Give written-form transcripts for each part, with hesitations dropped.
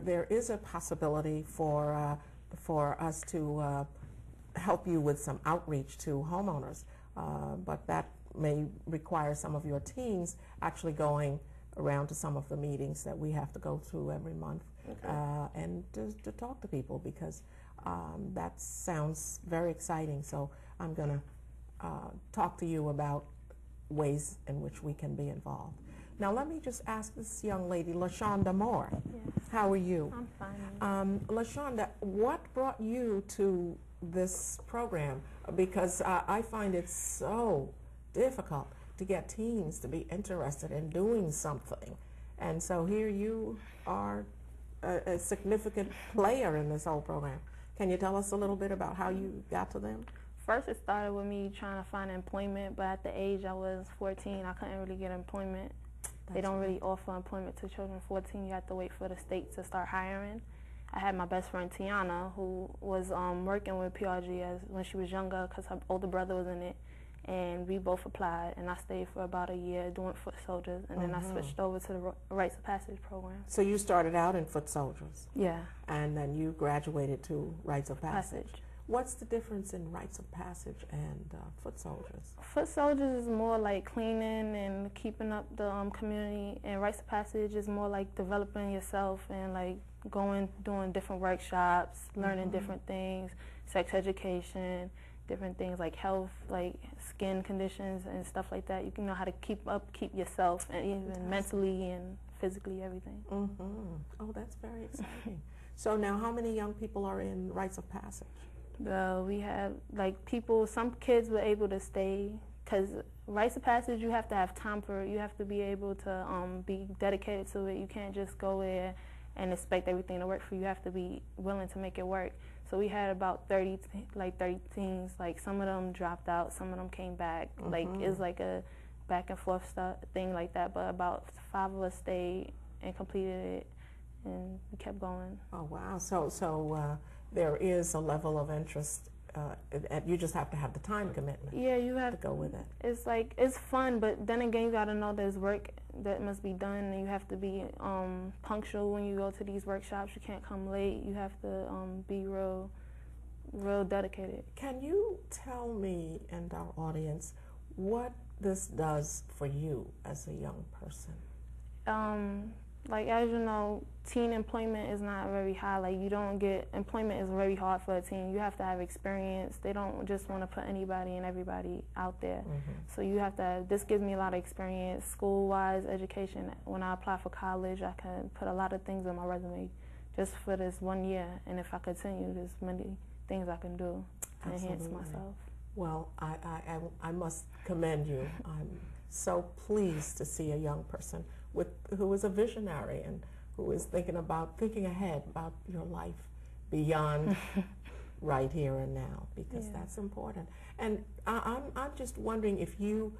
There is a possibility for us to help you with some outreach to homeowners, but that may require some of your teams actually going around to some of the meetings that we have to go through every month, and to talk to people, because that sounds very exciting. So I'm going to talk to you about ways in which we can be involved. Now let me just ask this young lady, LaShonda Moore. Yes. How are you? I'm fine. LaShonda, what brought you to this program? Because I find it so difficult to get teens to be interested in doing something. And so here you are a significant player in this whole program. Can you tell us a little bit about how you got to them? First, it started with me trying to find employment, but at the age I was 14, I couldn't really get employment. They don't really offer employment to children 14. You have to wait for the state to start hiring. I had my best friend Tiana, who was working with PR-GTV when she was younger, because her older brother was in it, and we both applied, and I stayed for about a year doing foot soldiers, and then I switched over to the Rites of Passage program. So you started out in foot soldiers? Yeah. And then you graduated to Rites of Passage. What's the difference in Rites of Passage and foot soldiers? Foot soldiers is more like cleaning and keeping up the community, and Rites of Passage is more like developing yourself and like doing different workshops, learning different things, sex education, different things like health, like skin conditions and stuff like that. You can know how to keep yourself, and even mentally and physically, everything. Oh, that's very exciting. So now how many young people are in Rites of Passage? We have like some kids were able to stay, because Rites of Passage, you have to have time for it. You have to be able to be dedicated to it. You can't just go there and expect everything to work for you. You have to be willing to make it work. So we had about 30 teens. Like some of them dropped out, some of them came back. Like it's like a back and forth thing like that. But about 5 of us stayed and completed it, and we kept going. Oh wow! So there is a level of interest. You just have to have the time commitment. Yeah, you have to go with it. It's like it's fun, but then again, you got to know there's work that must be done, and you have to be punctual when you go to these workshops. You can't come late. You have to be real dedicated. Can you tell me and our audience what this does for you as a young person? Like, as you know, teen employment is not very high. Like, you don't get, employment is very hard for a teen. You have to have experience. They don't just want to put anybody and everybody out there. So you have to, this gives me a lot of experience, school-wise, education. When I apply for college, I can put a lot of things on my resume just for this 1 year. And if I continue, there's many things I can do to enhance myself. Well, I must commend you. I'm so pleased to see a young person who is a visionary and who is thinking ahead about your life beyond right here and now, because that's important. And I'm just wondering if you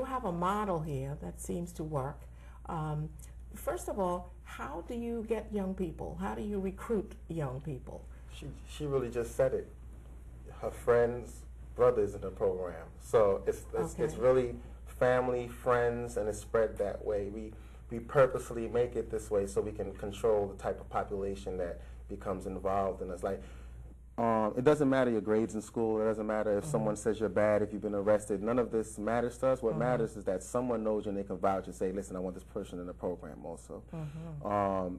have a model here that seems to work. First of all, how do you get young people? How do you recruit young people? She really just said it. Her friends, brothers in the program. So it's really family, friends, and it's spread that way. We purposely make it this way so we can control the type of population that becomes involved. And it's like, it doesn't matter your grades in school. It doesn't matter if someone says you're bad, if you've been arrested. None of this matters to us. What matters is that someone knows you and they can vouch and say, listen, I want this person in the program also.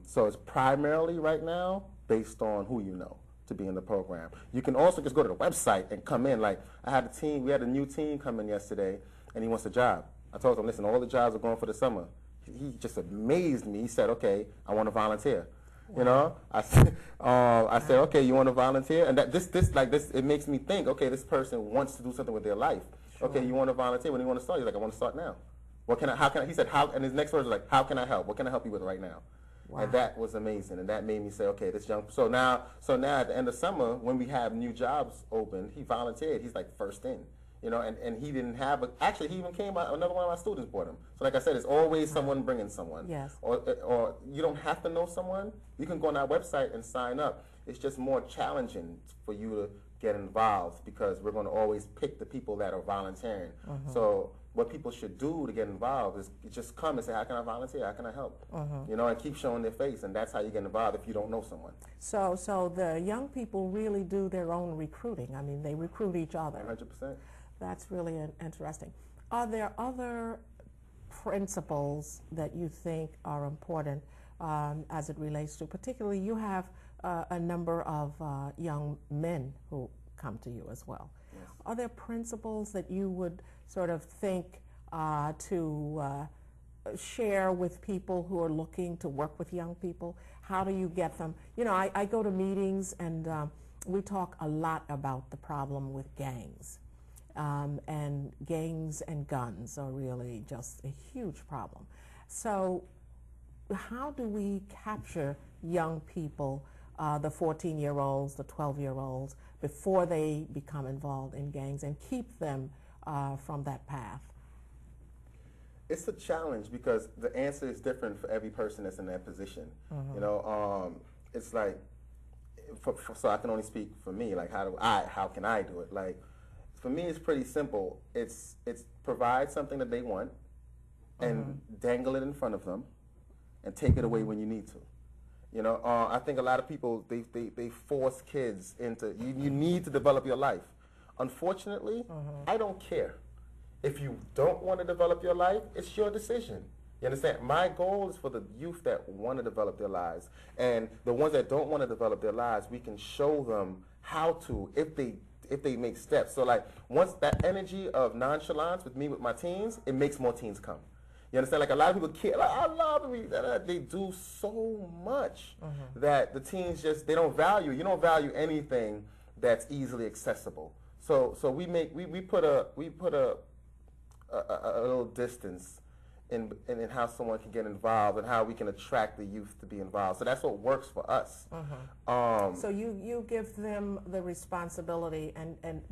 So it's primarily right now based on who you know to be in the program. You can also just go to the website and come in. Like, we had a new team come in yesterday, and he wants a job. I told him, listen, all the jobs are going for the summer. He just amazed me. He said, okay, I want to volunteer. Wow. You know, I said, okay, you want to volunteer? And this, it makes me think, okay, this person wants to do something with their life. Sure. Okay, you want to volunteer? When do you want to start? He's like, I want to start now. He said, and his next words were like, how can I help? What can I help you with right now? Wow. And that was amazing, and that made me say, okay, this young. So now at the end of summer, when we have new jobs open, he volunteered. He's like first in. You know, and he didn't have actually he even came by, another one of my students brought him. So like I said, it's always someone bringing someone. Yes. Or you don't have to know someone. You can go on our website and sign up. It's just more challenging for you to get involved because we're going to always pick the people that are volunteering. So what people should do to get involved is just come and say, how can I volunteer? How can I help? You know, and keep showing their face, and that's how you get involved if you don't know someone. So the young people really do their own recruiting. I mean, they recruit each other. 100%. That's really interesting. Are there other principles that you think are important as it relates to, particularly you have a number of young men who come to you as well. Yes. Are there principles that you would sort of think to share with people who are looking to work with young people? How do you get them? You know, I go to meetings and we talk a lot about the problem with gangs. And gangs and guns are really just a huge problem. So how do we capture young people, the 14-year-olds, the 12-year-olds, before they become involved in gangs and keep them from that path? It's a challenge because the answer is different for every person that's in that position. You know, it's like, so I can only speak for me, like how can I do it? Like, for me, it's pretty simple. It's provide something that they want and dangle it in front of them and take it away when you need to. You know, I think a lot of people, they force kids into, you need to develop your life. Unfortunately, I don't care. If you don't want to develop your life, it's your decision. You understand? My goal is for the youth that want to develop their lives. And the ones that don't want to develop their lives, we can show them how to, if they make steps. So like once that energy of nonchalance with me with my teens, it makes more teens come. You understand? Like a lot of people care, like, I love it. They do so much that the teens just, they don't value. You don't value anything that's easily accessible. So we put a little distance in how someone can get involved and how we can attract the youth to be involved. So that's what works for us. So you give them the responsibility,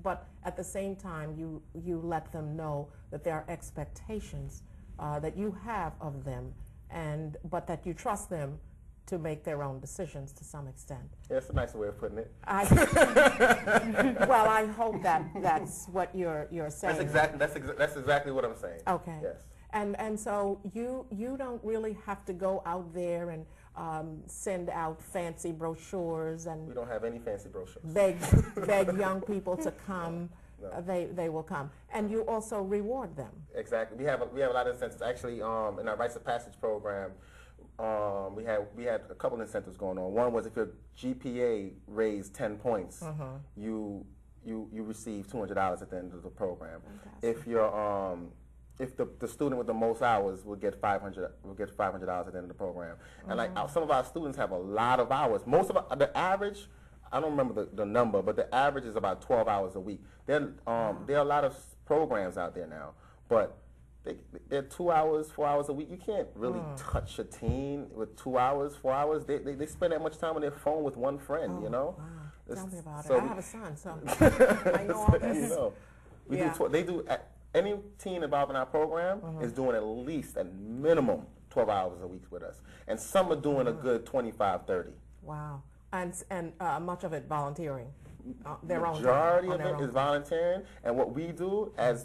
but at the same time you let them know that there are expectations that you have of them, but that you trust them to make their own decisions to some extent. Yeah, that's a nicer way of putting it. Well, I hope that's what you're saying. That's exactly what I'm saying. Okay. Yes. And so you don't really have to go out there and send out fancy brochures and we don't have any fancy brochures. Beg young people to come. No. They will come, and you also reward them. Exactly. We have a lot of incentives. Actually, in our Rites of Passage program, we had a couple incentives going on. One was if your GPA raised 10 points, you receive $200 at the end of the program. Fantastic. If the student with the most hours will get $500 at the end of the program. And like some of our students have a lot of hours. Most of the average, I don't remember the number, but the average is about 12 hours a week. There are a lot of programs out there now, but they're 2 hours, 4 hours a week. You can't really touch a teen with 2 hours, 4 hours. They spend that much time on their phone with one friend, you know? Wow. Tell me about it. I have a son, so I know all this. You know, any teen involved in our program is doing at least, at minimum, 12 hours a week with us. And some are doing a good 25, 30. Wow. And much of it volunteering. Majority of it is volunteering, and what we do as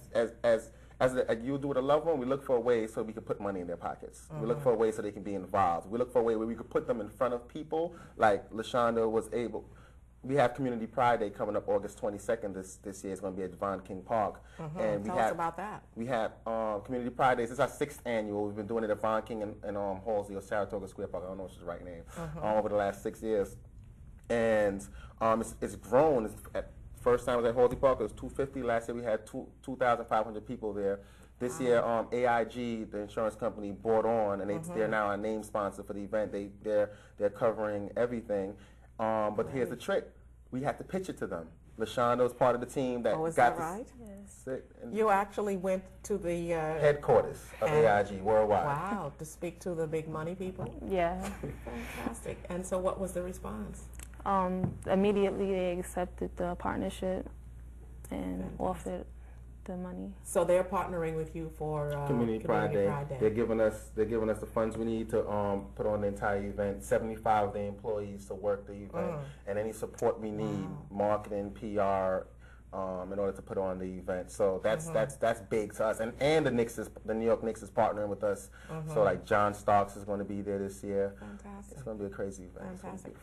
you do with a loved one, we look for a way so we can put money in their pockets. We look for a way so they can be involved. We look for a way where we could put them in front of people, like LaShonda was able. We have Community Pride Day coming up August 22nd this year. It's going to be at Devon King Park. And Tell us about that. We have Community Pride Days. This is our 6th annual. We've been doing it at Devon King and Halsey or Saratoga Square Park. I don't know what's the right name. Over the last 6 years. And it's grown. First time it was at Halsey Park, it was 250. Last year we had 2,500 people there. This year, AIG, the insurance company, brought on, and they're now a name sponsor for the event. They're covering everything. But here's the trick: we have to pitch it to them. LaShonda was part of the team that is got that right? Yes. You actually went to the headquarters of AIG worldwide. Wow, to speak to the big money people. Yeah. Fantastic. And so, what was the response? Immediately they accepted the partnership and offered. the money. So they're partnering with you for Community Pride Day. They're giving us the funds we need to put on the entire event. 75 of the employees to work the event, and any support we need, marketing, PR, in order to put on the event. So that's big to us. And the New York Knicks is partnering with us. So like John Starks is going to be there this year. Fantastic. It's going to be a crazy event. Fantastic.